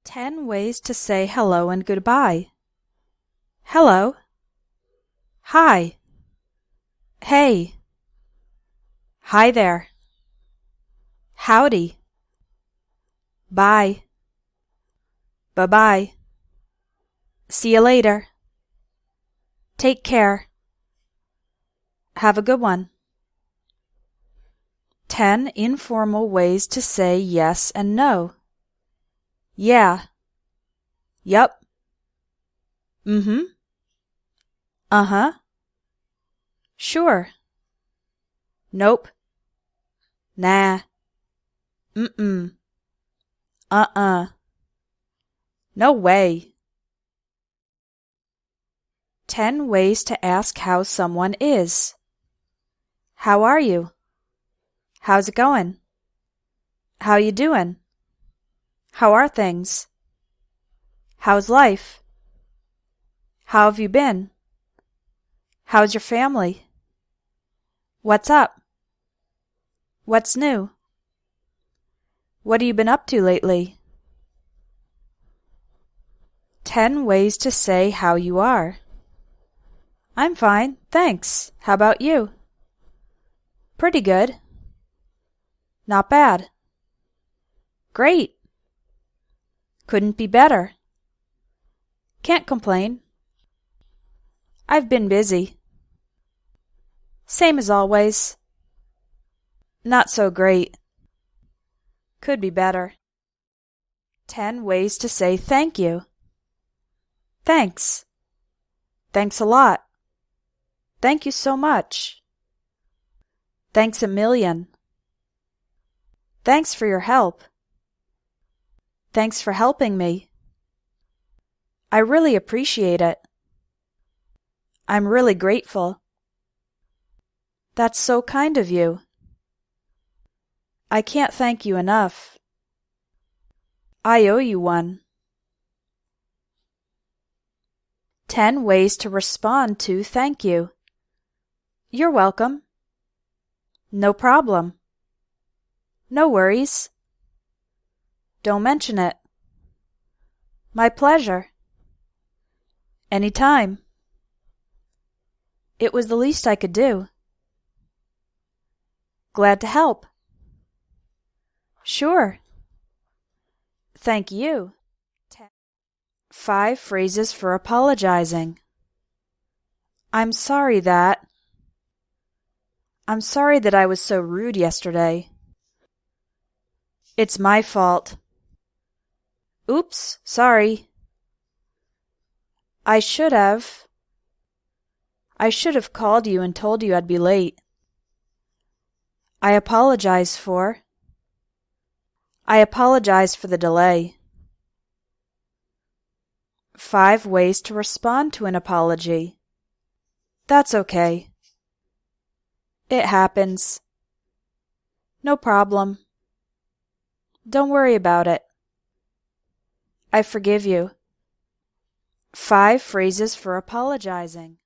10 ways to say hello and goodbye. Hello. Hi. Hey. Hi there. Howdy. Bye. Bye-bye. See you later. Take care. Have a good one. 10 informal ways to say yes and no. Yeah. Yup. Mm-hmm. Uh-huh. Sure. Nope. Nah. Mm-mm. Uh-uh. No way. 10 ways to ask how someone is. How are you? How's it going? How you doing? How are things? How's life? How have you been? How's your family? What's up? What's new? What have you been up to lately? 10 ways to say how you are. I'm fine, thanks. How about you? Pretty good. Not bad. Great. Couldn't be better. Can't complain. I've been busy. Same as always. Not so great. Could be better. 10 ways to say thank you. Thanks. Thanks a lot. Thank you so much. Thanks a million. Thanks for your help. Thanks for helping me. I really appreciate it. I'm really grateful. That's so kind of you. I can't thank you enough. I owe you one. 10 ways to respond to thank you. You're welcome. No problem. No worries. Don't mention it. My pleasure. Anytime. It was the least I could do. Glad to help. Sure. Thank you. 5 phrases for apologizing. I'm sorry that I was so rude yesterday. It's my fault. Oops, sorry. I should have called you and told you I'd be late. I apologize for the delay. 5 ways to respond to an apology. That's okay. It happens. No problem. Don't worry about it. I forgive you. 5 phrases for apologizing.